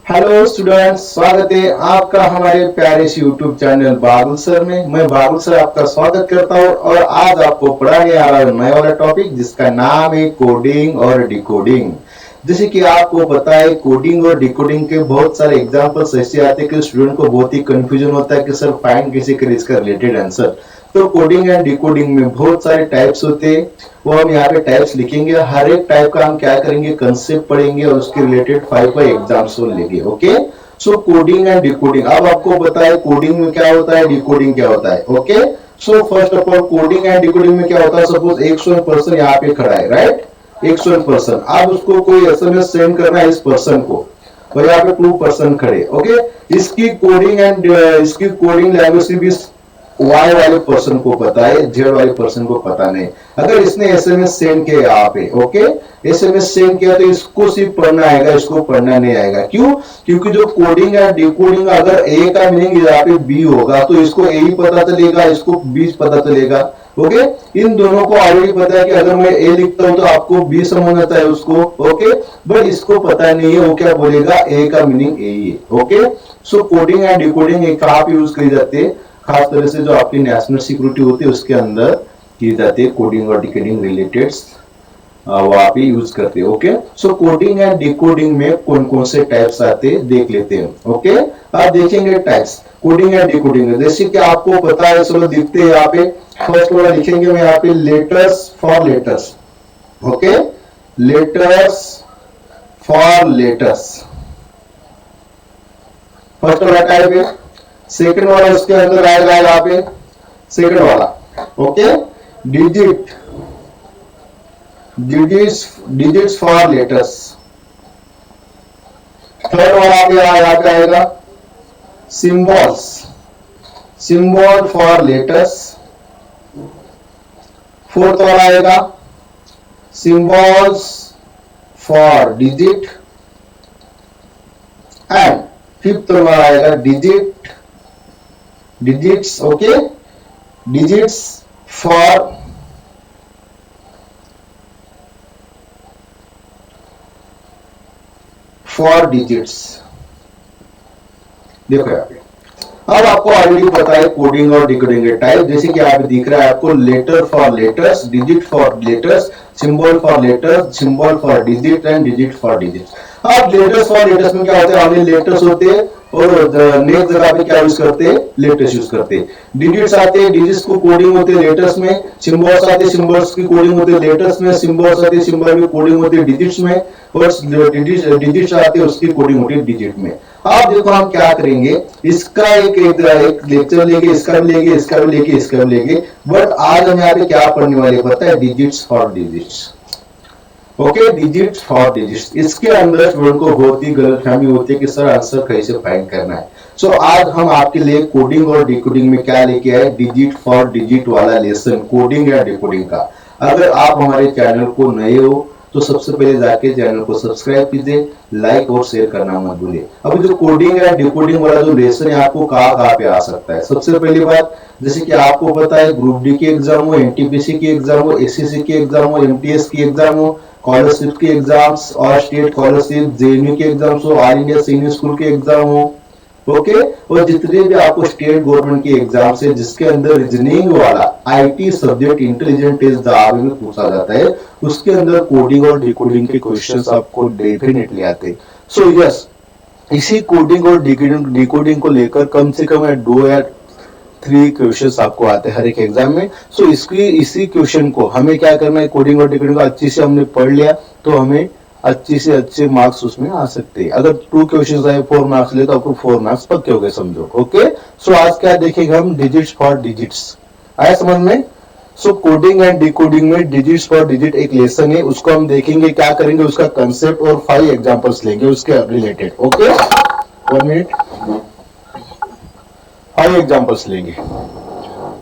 Hello students, स्वागत है आपका हमारे प्यारे से यूट्यूब चैनल बाबुल सर में। मैं बाबुल सर आपका स्वागत करता हूँ और आज आपको पढ़ाने आ रहा हूँ नया वाला टॉपिक जिसका नाम है कोडिंग और डिकोडिंग। जैसे कि आपको पता है कोडिंग और डिकोडिंग के बहुत सारे एग्जांपल्स ऐसे आते हैं कि स्टूडेंट को बहुत ही कंफ्यूजन होता है कि सर फाइंड कैसे करें इसका रिलेटेड आंसर। तो कोडिंग एंड डिकोडिंग में बहुत सारे टाइप्स होते हैं, वो हम यहाँ पे टाइप्स लिखेंगे। हर एक टाइप का हम क्या करेंगे, कंसेप्ट पढ़ेंगे और उसके रिलेटेड 5 एग्जाम्स लेंगे। Okay, so coding and decoding. अब आपको पता है कोडिंग में क्या होता है, डिकोडिंग क्या होता है। Okay, so first of all coding and decoding में क्या होता है, सपोज एक स्टूडेंट पर्सन यहाँ पे खड़ा है, राइट, एक स्टूडेंट पर्सन। अब उसको कोई एसएमएस सेंड करना है इस पर्सन को और यहाँ पे 2 पर्सन खड़े। ओके, इसकी कोडिंग लैंग्वेज भी वाई वाले पर्सन को पता है, जेड वाले पर्सन को पता नहीं। अगर इसने एसएमएस सेंड किया यहाँ पे, ओके, एसएमएस सेंड किया तो इसको सिर्फ पढ़ना आएगा, इसको पढ़ना नहीं आएगा। क्यों? क्योंकि जो कोडिंग है डिकोडिंग, अगर ए का मीनिंग यहाँ पे बी होगा तो इसको ए ही पता चलेगा, इसको बी पता चलेगा। ओके, इन दोनों को ऑलरेडी पता है कि अगर मैं ए लिखता हूं तो आपको बी समझ आता है उसको। ओके, बट इसको पता नहीं है, वो क्या बोलेगा, ए का मीनिंग ए ही है। Okay, so coding and decoding कहाँ पे यूज करी जाती है, खास तरह से जो आपकी नेशनल सिक्योरिटी होती है उसके अंदर की जाती है। कोडिंग और डिकोडिंग रिलेटेड वहां पे यूज करते हैं। Okay, so coding and decoding में कौन कौन से टाइप्स आते हैं देख लेते हैं। ओके, आप देखेंगे टाइप्स कोडिंग एंड डिकोडिंग, जैसे कि आपको पता है, चलो दिखते हैं यहाँ पे। फर्स्ट वाला लिखेंगे मैं यहाँ पे, letters for letters. Okay, letters for letters first वाला टाइप है। सेकंड वाला उसके अंदर आएगा यहाँ पे सेकंड वाला, okay, digits for letters. Third वाला यहाँ पे आएगा सिंबल फॉर लेटर्स। फोर्थ वाला आएगा symbols for digit and fifth वाला आएगा digits. Okay, digits for digits. देखो यहाँ पे अब आपको ऑलरेडी पता है कोडिंग और डिकोडिंग के टाइप, जैसे कि यहाँ पे दिख रहा है आपको, letter for letters, digit for letters, symbol for letters, symbol for digit and digit for digit. अब लेटर्स फॉर लेटर्स में क्या होता है, ऑनली लेटर्स होते हैं और नेक्स्ट जगह पे क्या यूज करते हैं, लेटर्स यूज करते हैं। डिजिट्स आते हैं, डिजिट्स को कोडिंग होते हैं लेटर्स में। सिंबल्स आते हैं, सिंबल्स की कोडिंग होती है लेटर्स में। सिंबल्स आते हैं, सिंबल की कोडिंग होती है डिजिट्स में। और डिजिट्स आते हैं, उसकी कोडिंग होती है डिजिट में। अब देखो हम क्या करेंगे, इसका एक लेक्चर लेंगे, इसका भी लेंगे, इसका भी लेंगे, इसका भी लेंगे, बट आज हम यहाँ पे क्या पढ़ने वाले पता है, digits for digits. Okay, digits for digits. इसके अंदर स्टूडेंट को बहुत ही गलतफहमी होती है कि सर आंसर कैसे फाइंड करना है। सो आज हम आपके लिए कोडिंग और डिकोडिंग में क्या लेके आए, डिजिट फॉर डिजिट वाला लेसन, कोडिंग या डिकोडिंग का। अगर आप हमारे चैनल को नए हो तो सबसे पहले जाके चैनल को सब्सक्राइब कीजिए, लाइक और शेयर करना मत भूलिए। अब जो कोडिंग या डिकोडिंग वाला जो लेसन है आपको कहाँ पे आ सकता है, सबसे पहली बात, जैसे कि आपको पता है ग्रुप डी की एग्जाम हो, एनटीपीसी की एग्जाम हो, एसएससी की एग्जाम हो, एमटीएस की एग्जाम हो, स्कॉलरशिप की एग्जाम्स और स्टेट स्कॉलरशिप, जेएनयू की एग्जाम्स हो, ऑल इंडिया सीनियर स्कूल की एग्जाम हो। ओके, और जितने भी आपको स्टेट गवर्नमेंट की एग्जाम्स है जिसके अंदर रीजनिंग वाला आईटी सब्जेक्ट इंटेलिजेंट टेस्ट में पूछा जाता है, उसके अंदर कोडिंग और डिकोडिंग के क्वेश्चंस आपको डेफिनेटली आते हैं। सो यस, इसी कोडिंग और डिकोडिंग को लेकर कम से कम 2 या 3 क्वेश्चंस आपको आते हैं हर एक एग्जाम में। सो इसी क्वेश्चन को हमें क्या करना है, कोडिंग और डिकोडिंग को अच्छी से हमने पढ़ लिया तो हमें अच्छी से अच्छे मार्क्स उसमें आ सकते हैं। अगर 2 क्वेश्चंस आए 4 मार्क्स ले तो आपको 4 मार्क्स पक्के हो गए समझो। ओके, सो आज क्या देखेंगे हम, डिजिट्स फॉर डिजिट्स। आया समझ में? सो कोडिंग एंड डिकोडिंग में डिजिट्स फॉर डिजिट एक लेसन है, उसको हम देखेंगे, क्या करेंगे, उसका कंसेप्ट और 5 एग्जांपल्स लेंगे उसके रिलेटेड। ओके, 1 मिनट, 5 एग्जांपल्स लेंगे।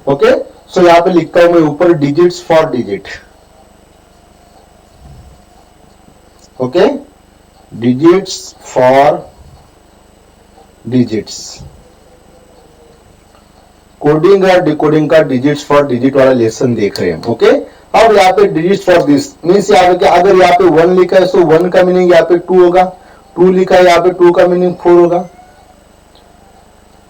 ओके, सो यहाँ पे लिखता हूं मैं ऊपर, digits for digit. Okay, digits for digits. Coding और डिकोडिंग का डिजिट्स फॉर डिजिट वाला लेसन देख रहे हैं। ओके, अब यहाँ पे डिजिट्स फॉर दिस मीन्स यहाँ पे क्या, अगर यहाँ पे 1 लिखा है तो 1 का मीनिंग यहाँ पे 2 होगा, 2 लिखा है यहाँ पे, 2 का मीनिंग 4 होगा,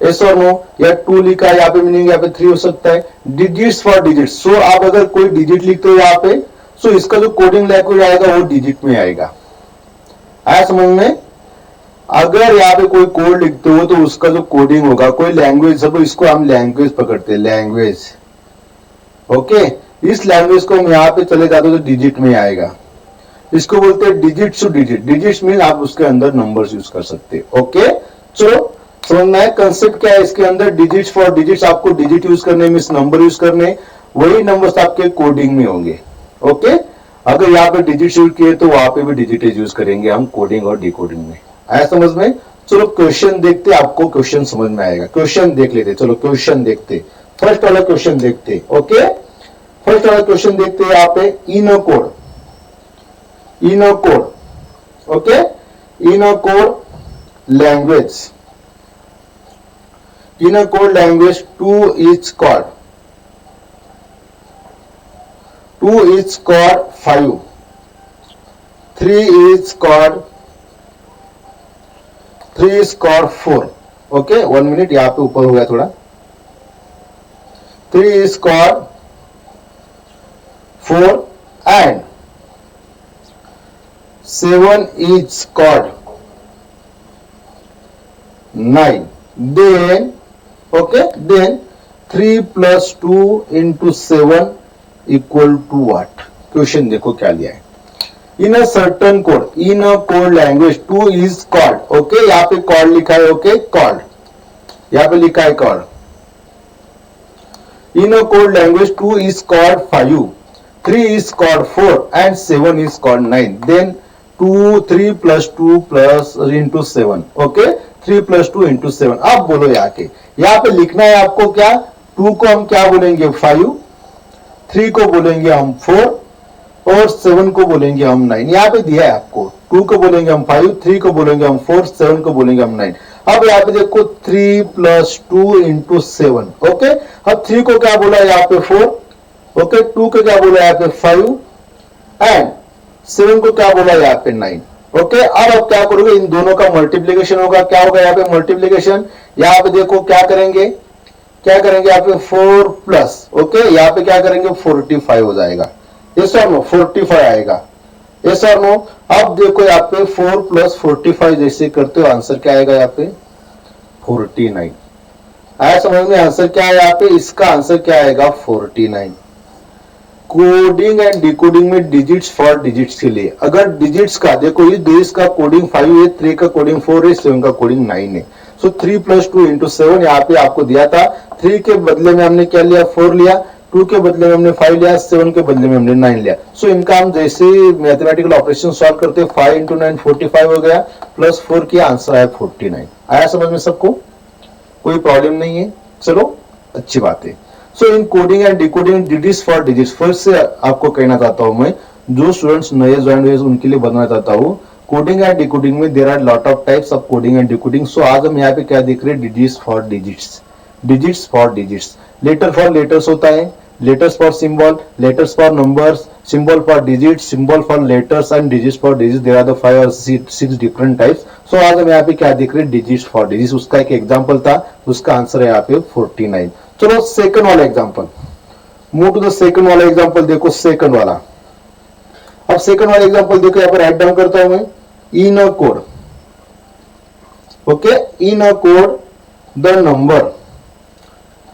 यस और नो, या 2 लिखा है यहाँ पे, मीनिंग यहाँ पे 3 हो सकता है। डिजिट्स फॉर डिजिट्स, सो आप अगर कोई डिजिट लिखते हो यहाँ पे, सो इसका जो कोडिंग लैंग्वेज आएगा वो डिजिट में आएगा। आया समझ में? अगर यहाँ पे कोई कोड लिखते हो तो उसका जो कोडिंग होगा, कोई लैंग्वेज, सब इसको हम लैंग्वेज पकड़ते हैं, लैंग्वेज, ओके, इस लैंग्वेज को हम यहाँ पे चले जाते हो तो डिजिट में आएगा। इसको बोलते हैं digit two digit. Digits mean आप उसके अंदर नंबर्स यूज कर सकते हैं, ओके। चलो समझ में आया कंसेप्ट क्या है इसके अंदर। डिजिट्स फॉर डिजिट्स, आपको डिजिट यूज करने मीन नंबर यूज करने, वही नंबर्स आपके कोडिंग में होंगे, ओके। अगर यहाँ पे डिजिट यूज किए तो वहां पे भी डिजिट यूज करेंगे हम कोडिंग और डिकोडिंग में। आया समझ में? चलो क्वेश्चन देखते, आपको क्वेश्चन समझ में आएगा। क्वेश्चन देख लेते, चलो क्वेश्चन देखते। फर्स्ट वाला क्वेश्चन देखते, ओके। फर्स्ट वाला क्वेश्चन देखते हैं यहाँ पे, in a code, in a code, okay, in a code language, in a code language 2 is called, 2 is called 5, 3 is called 3 is called 4, okay. 1 minute यहां पे ऊपर हो गया थोड़ा। 3 is called 4 and 7 is called 9. Then, okay, then 3 plus 2 into 7 equal to what? Question देखो क्या लिया है। In a certain code, in a code language 2 is called, okay, यहाँ पे कॉल्ड लिखा है, ओके, कॉल्ड, यहाँ पे लिखा है called. In a code language 2 is called 5, 3 is called 4 and 7 is called 9. Then 3 plus 2 plus into 7, okay, 3 plus 2 into 7। अब बोलो यहाँ पे लिखना है आपको क्या, 2 को हम क्या बोलेंगे 5, 3 को बोलेंगे हम 4 और 7 को बोलेंगे हम 9। यहाँ पे दिया है आपको, 2 को बोलेंगे हम 5, 3 को बोलेंगे हम 4, 7 को बोलेंगे हम 9। अब यहाँ पे देखो 3 plus 2 into 7, ओके। अब 3 को क्या बोला यहाँ पे 4, ओके, 2 को क्या बोला यहाँ पे 5 एंड 7 को क्या बोला यहाँ पे 9, ओके। अब क्या करोगे, इन दोनों का मल्टीप्लीकेशन होगा, क्या होगा यहाँ पे मल्टीप्लीकेशन। यहाँ पे देखो क्या करेंगे, क्या करेंगे यहाँ पे 4 प्लस, ओके, यहाँ पे क्या करेंगे 45 हो जाएगा, यस और नो, 45 आएगा, यस और नो। अब देखो यहाँ पे 4 प्लस 45 जैसे करते हो, आंसर क्या आएगा यहाँ पे 49। आया समझ में? आंसर क्या है यहाँ पे, इसका आंसर क्या आएगा 49। कोडिंग एंड डिकोडिंग में डिजिट्स फॉर डिजिट्स के लिए, अगर डिजिट्स का देखो, ये देश का कोडिंग 5 है, 3 का कोडिंग 4 है, 7 का कोडिंग 9 है। सो 3 plus 2 into 7 यहाँ पे आपको दिया था। 3 के बदले में हमने क्या लिया 4 लिया, 2 के बदले में हमने 5 लिया, 7 के बदले में हमने 9 लिया। सो इनका हम जैसे मैथमेटिकल ऑपरेशन सॉल्व करते हैं, 5 into 9 45 हो गया, प्लस 4 किया, आंसर आया 49। आया समझ में सबको? कोई प्रॉब्लम नहीं है, चलो अच्छी बात है। So in coding and decoding digits for digits, फिर से आपको कहना चाहता हूं मैं, जो स्टूडेंट्स नए ज्वाइन हुए उनके लिए बताना चाहता हूं, कोडिंग एंड डिकोडिंग में there are lot of types of coding and decoding. So आज हम यहाँ पे क्या देख रहे हैं, digits for digits, digits for digits. Letter for letters होता है, letters for symbol, letters for numbers, symbol for digits, symbol for letters and digits for digits. There are the 5 or 6 different types. So आज हम यहाँ पे क्या देख रहे हैं, digits for digits। उसका एक एग्जांपल था, उसका आंसर है यहाँ पे 49। चलो सेकंड वाला example, move to the second वाला एग्जांपल। देखो सेकंड वाला, अब सेकंड वाला एग्जांपल देखो, यहाँ पर राइट डाउन करता हूं मैं, in a code, okay, in a code the number,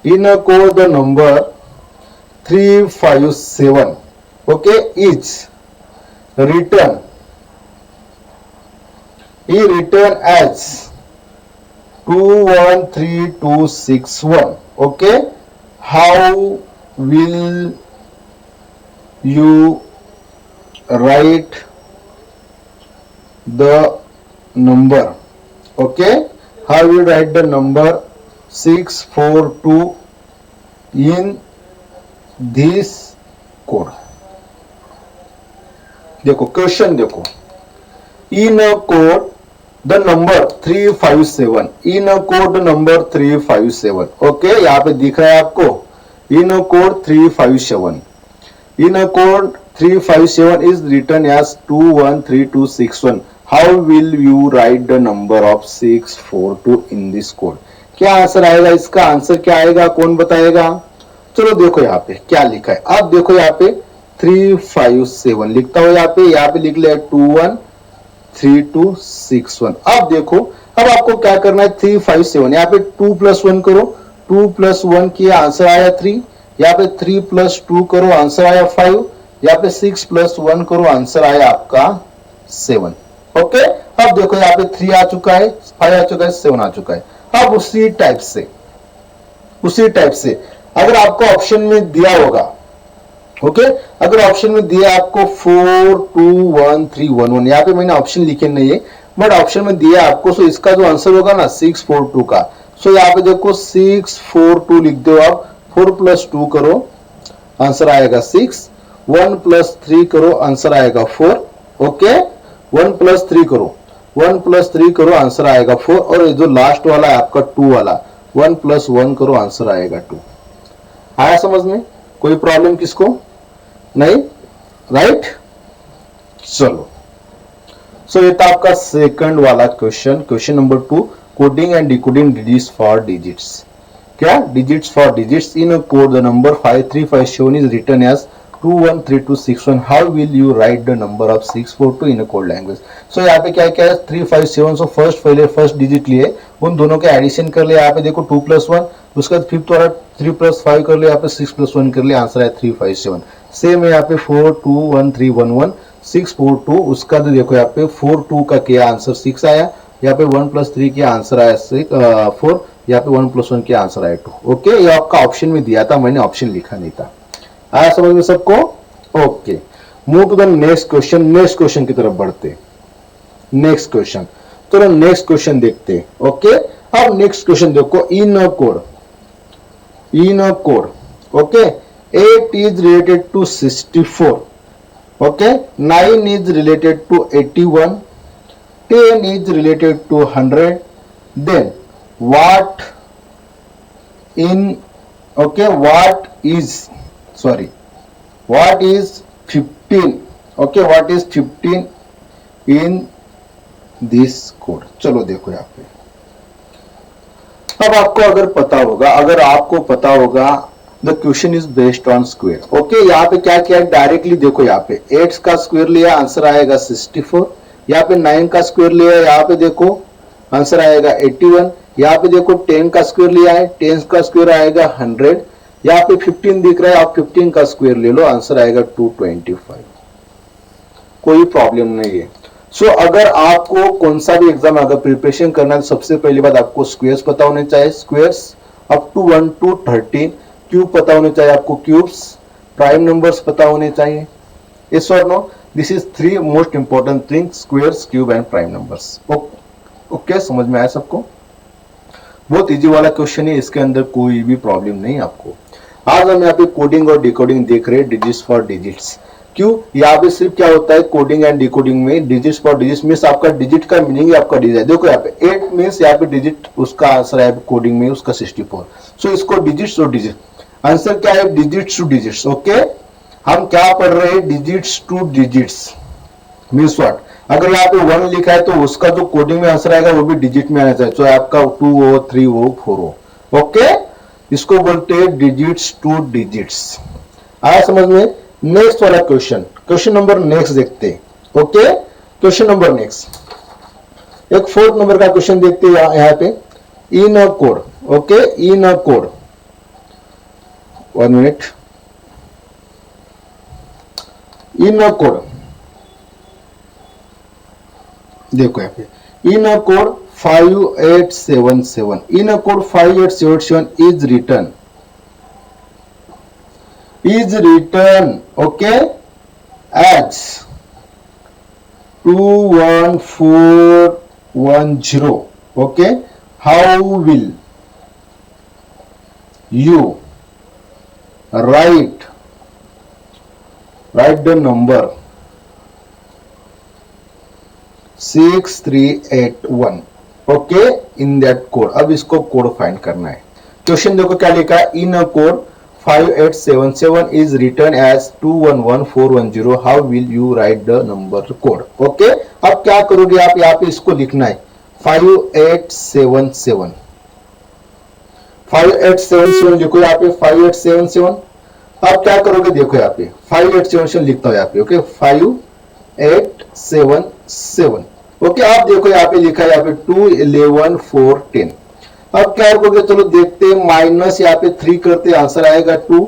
in a code the number 357, okay, is written, he written as 213261, okay. How will you write the number, okay, how will you write the number 642 in this code? देखो question देखो, in a code the number 357, in a code number 357, okay, यहाँ पे दिख रहा है आपको, in a code 357, in a code 357 is written as 213261. How will you write the number of 642 in this code? क्या answer आएगा इसका? आंसर क्या आएगा, कौन बताएगा? चलो देखो यहाँ पे क्या लिखा है। अब देखो यहाँ पे 357 लिखता हूं, यहाँ पे लिख लिया 213261। अब देखो, अब आपको क्या करना है, 357 यहाँ पे 2 + 1 करो, 2 + 1 किया आंसर आया 3, यहाँ पे 3 + 2 करो आंसर आया 5, यहाँ पे 6 + 1 करो आंसर आया आपका 7। ओके, अब देखो यहाँ पे 3 आ चुका है, 5 आ चुका है, 7 आ चुका है। अब उसी टाइप से अगर आपको ऑप्शन में दिया होगा, ओके, अगर ऑप्शन में दिया आपको 421311, यहाँ पे मैंने ऑप्शन लिखे नहीं है बट ऑप्शन में दिया आपको, सो इसका जो आंसर होगा ना 642 का, सो यहाँ पे देखो 642 लिख दो आप, 4 + 2 करो आंसर आएगा 6, 1 + 3 करो आंसर आएगा 4। ओके, 1 + 3 करो, 1 + 3 करो आंसर आएगा 4, और ये जो लास्ट वाला है आपका 2 वाला, 1 + 1 करो आंसर आएगा 2। आया समझ में? कोई प्रॉब्लम किसको नहीं? राइट, चलो। सो ये था आपका सेकंड वाला question number 2, coding and decoding digits for digits. क्या? Digits for digits in a code the number 5357 is written as 213261। How will you write the number of 642 in a code language? So यहाँ पे क्या क्या है, 357, so first digit लिए, उन दोनों के एडिशन कर लिया, यहाँ पे देखो 2 + 1, उसके बाद फिफ्थ वाला 3 + 5 कर लिया, यहाँ पे 6 + 1 कर लिया, आंसर है 357। सेम है यहाँ पे 421311 642, उसका तो देखो यहाँ पे 42 का किया आंसर 6 आया, यहाँ पे 1 + 3 किया आंसर आया 4, यहाँ पे 1 + 1 किया आंसर आया 2। ओके, ये आपका ऑप्शन में दिया था, मैंने ऑप्शन लिखा नहीं था। आया समझ में सबको? Okay, move to the next question की तरफ बढ़ते। नेक्स्ट क्वेश्चन, तो नेक्स्ट क्वेश्चन देखते। ओके, अब नेक्स्ट क्वेश्चन देखो, in a code, okay, 8 is related to 64, okay, 9 is related to 81, 10 is related to 100, then what is 15, okay, what is 15 in this code? चलो देखो यहाँ पे, अब आपको अगर आपको पता होगा the question is based on square. Okay, यहाँ पे क्या किया डायरेक्टली देखो, यहाँ पे 8 का स्क्वायर लिया आंसर आएगा 64, यहाँ पे 9 का स्क्वायर लिया, यहाँ पे देखो आंसर आएगा 81, यहाँ पे देखो 10 का स्क्वायर लिया है, 10 का स्क्वायर आएगा 100, यहाँ पे 15 दिख रहा है, आप 15 का स्क्वायर ले लो आंसर आएगा 225। कोई प्रॉब्लम नहीं है। सो अगर आपको कौन सा भी एग्जाम अगर प्रिपरेशन करना है तो सबसे पहली बात आपको स्क्वेयर्स पता होने चाहिए, squares up to 1 to 13, cube पता होने चाहिए आपको, क्यूब्स, प्राइम नंबर्स पता होने चाहिए। यस और no? This is 3 most important thing, squares, cube and prime numbers. Okay, समझ में आया सबको? बहुत इजी वाला क्वेश्चन है, इसके अंदर कोई भी प्रॉब्लम नहीं आपको। आज हम यहाँ पे कोडिंग और डिकोडिंग देख रहे हैं, डिजिट्स फॉर डिजिट्स। क्यों? यहाँ पे सिर्फ क्या होता है कोडिंग एंड डिकोडिंग में, डिजिट्स फॉर डिजिट्स मींस आपका डिजिट का मीनिंग आपका डिजिट। देखो यहाँ पे 8 मींस यहाँ पे डिजिट, उसका आंसर है कोडिंग में उसका 64। सो इसको डिजिट्स और डिजिट, आंसर क्या है डिजिट्स टू डिजिट्स। ओके, हम क्या पढ़ रहे हैं, digits two digits means what, अगर यहाँ पे 1 लिखा है तो उसका जो कोडिंग में आंसर आएगा वो भी डिजिट में आना चाहिए, तो आपका 2 हो, 3 हो, 4 हो। ओके, इसको बोलते हैं डिजिट्स टू डिजिट्स। आया समझ में? नेक्स्ट वाला क्वेश्चन नंबर नेक्स्ट देखते हैं। ओके, क्वेश्चन नंबर नेक्स्ट, एक 4th नंबर का क्वेश्चन देखते हैं यहाँ पे, in a code. Okay, in a code, 1 minute, in a code देखो यहाँ पे, in a code 5877, in a code 5877 is written okay as 21410, okay, how will you write the number 6381 okay in that code. अब इसको code find करना है। Question देखो क्या लिखा है, in a code 5877 is written as 211410, how will you write the number code? Okay, अब क्या करोगे आप, यहाँ पे इसको लिखना है 5877 5877 लिखो यहाँ पे 5877। अब क्या करोगे देखो यहाँ पे 5877 लिखता हूं यहाँ पे, ओके 5877। ओके, आप देखो यहाँ पे लिखा है यहाँ पे 2 11 4 10। अब क्या करोगे, चलो देखते हैं, माइनस यहाँ पे 3 करते आंसर आएगा 2,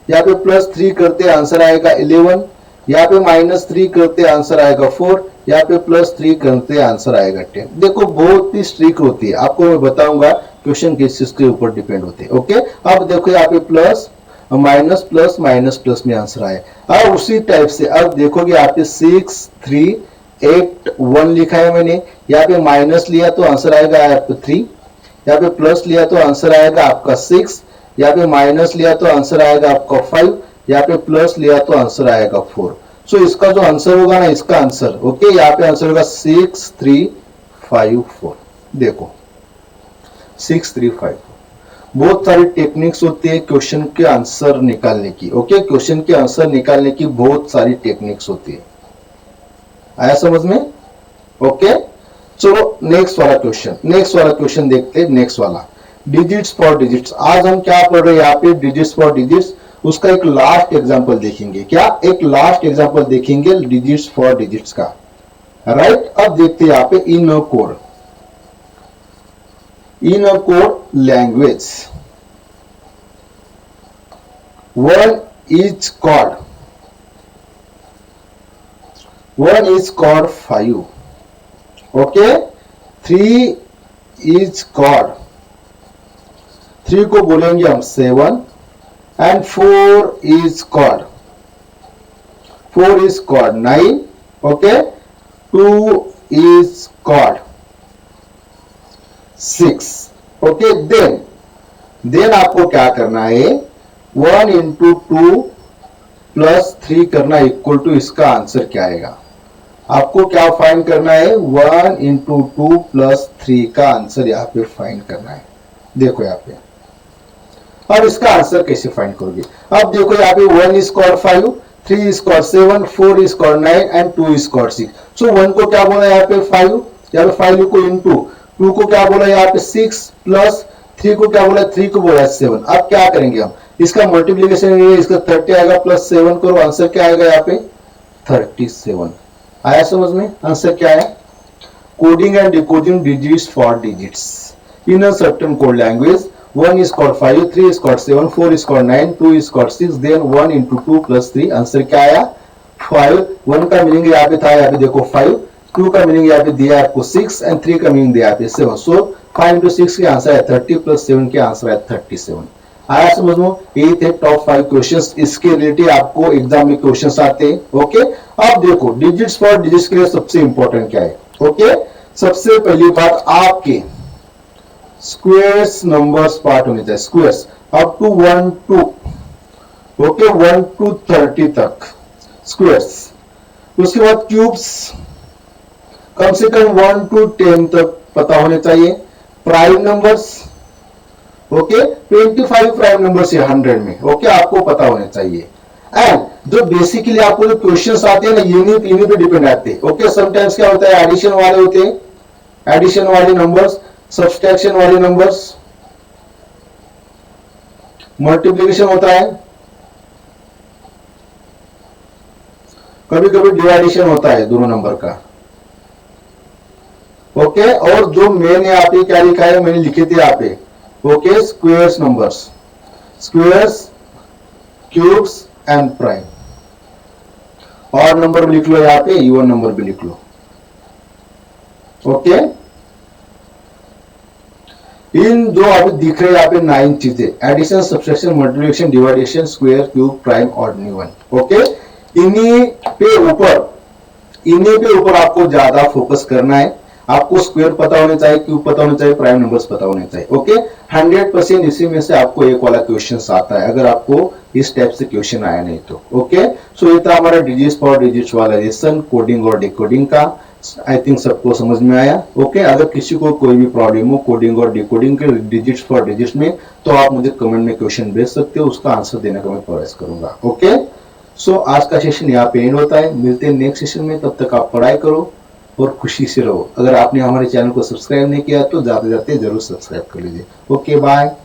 यहाँ पे प्लस 3 करते आंसर आएगा 11, यहाँ पे माइनस 3 करते आंसर आएगा 4, यहाँ पे प्लस 3 करते आंसर आएगा 10। देखो बहुत ही स्ट्रिक होती है, आपको मैं बताऊंगा क्वेश्चन किस चीज के ऊपर डिपेंड होते हैं। ओके, अब देखो यहाँ पे plus minus plus minus plus में आंसर आए। अब उसी टाइप से अब देखोगे यहाँ पे 6 3 8 1 लिखा है मैंने, यहाँ पे माइनस लिया तो आंसर आएगा यहाँ पे 3, यहाँ पे प्लस लिया तो आंसर आएगा आपका 6, यहाँ पे माइनस लिया तो आंसर आएगा आपका 5, यहाँ पे प्लस लिया तो आंसर आएगा 4। सो इसका जो आंसर होगा ना, इसका आंसर ओके, यहाँ पे आंसर होगा 6 3 5 4। देखो 6 3 5 4। बहुत सारी टेक्निक्स होती है क्वेश्चन के आंसर निकालने की। ओके, क्वेश्चन के आंसर निकालने की बहुत सारी टेक्निक्स होती है, आया समझ में? ओके, चलो नेक्स्ट वाला क्वेश्चन देखते हैं। नेक्स्ट वाला डिजिट्स फॉर डिजिट्स। आज हम क्या पढ़ रहे हैं यहाँ पे, डिजिट्स फॉर डिजिट्स। उसका एक लास्ट एग्जांपल देखेंगे, क्या एक लास्ट एग्जांपल देखेंगे डिजिट्स फॉर डिजिट्स का, राइट। अब देखते हैं यहाँ पे in a code language 1 is called 5, okay 3 is called 3 को बोलेंगे हम 7 and 4 is called 9, okay 2 is called 6, okay. Then आपको क्या करना है, 1 into 2 plus 3 करना इक्वल टू इसका आंसर क्या आएगा। आपको क्या फाइंड करना है, 1 into 2 plus 3 का आंसर यहाँ पे फाइंड करना है। देखो यहाँ पे अब इसका आंसर कैसे फाइंड करोगे। अब देखो यहाँ पे 1 is called 5, 3 is called 7, 4 is called 9 and 2 is called 6। सो 1 को क्या बोला यहाँ पे 5, यहाँ पे 5 को इंटू 2 को क्या बोला यहाँ पे 6 प्लस 3 को क्या बोला 3 को बोला 7। अब क्या करेंगे हम, इसका मल्टीप्लीकेशन है, इसका 30 आएगा प्लस 7 करो, आंसर क्या आएगा यहाँ पे 37। आया समझ में? आंसर क्या है, coding and decoding digits for digits in a certain code language. 1 is called 5, 3 is called 7, 4 is called 9, 2 is called 6, then 1 into 2 plus 3, answer क्या आया 5। 1 का मीनिंग यहाँ पे था, यहाँ पे देखो 5, 2 का मीनिंग यहाँ पे दिया आपको 6 एंड 3 का मीनिंग दिया यहाँ पे 7। सो 5 into 6 के आंसर है 30 प्लस 7 के आंसर है 37। आया समझ में? ये थे टॉप 5 क्वेश्चंस, इसके रिलेटेड आपको एग्जाम में क्वेश्चंस आते हैं। ओके, अब देखो डिजिट्स फॉर डिजिट्स के लिए सबसे इंपॉर्टेंट क्या है। ओके, सबसे पहली बात आपके स्क्वेयर्स नंबर्स पार्ट होने चाहिए, squares up to 1 to okay 1 to 30 तक स्क्वेयर्स। उसके बाद क्यूब्स कम से कम 1 to 10 तक पता होने चाहिए। Prime numbers okay 25 prime numbers है 100 में, ओके आपको पता होने चाहिए। एंड जो बेसिकली आपको जो क्वेश्चंस आते हैं ना, इन्हीं पे डिपेंड आते हैं। ओके, समटाइम्स क्या होता है, एडिशन वाले होते हैं, एडिशन वाले नंबर्स, सब्सट्रैक्शन वाले नंबर्स, मल्टीप्लिकेशन होता है, कभी कभी डिवाइडेशन होता है दोनों नंबर का। ओके, और जो मेन यहाँ पे क्या लिखा है, मैंने लिखे थे यहाँ पे okay squares numbers, squares, cubes and prime. और नंबर भी लिख लो यहाँ पे, इवन नंबर भी लिख लो। ओके, इन जो अभी दिख रहे हैं यहाँ पे 9 चीजें, addition, subtraction, multiplication, डिवाइडेशन, square, cube, prime और न्यूवन। ओके, इन्हीं पे ऊपर आपको ज्यादा फोकस करना है। आपको स्क्वायर पता होने चाहिए, क्यूब पता होने चाहिए, प्राइम नंबर्स पता होने चाहिए। ओके, 100% इसी में से आपको एक वाला क्वेश्चन आता है, अगर आपको इस टाइप से क्वेश्चन आया नहीं तो। ओके, सो ये था हमारा डिजिट्स फॉर डिजिट्स वाला लेसन, कोडिंग और डिकोडिंग का। आई थिंक सबको समझ में आया। ओके, अगर किसी को कोई भी प्रॉब्लम हो कोडिंग और डिकोडिंग के डिजिट्स फॉर डिजिट्स में, तो आप मुझे कमेंट में क्वेश्चन भेज सकते हो, उसका आंसर देने का मैं प्रयास करूंगा। ओके, सो आज का सेशन यहाँ पे एंड होता है, मिलते हैं नेक्स्ट सेशन में। तब तक आप पढ़ाई करो और खुशी से रहो। अगर आपने हमारे चैनल को सब्सक्राइब नहीं किया तो जाते जाते जरूर सब्सक्राइब कर लीजिए। Okay, bye.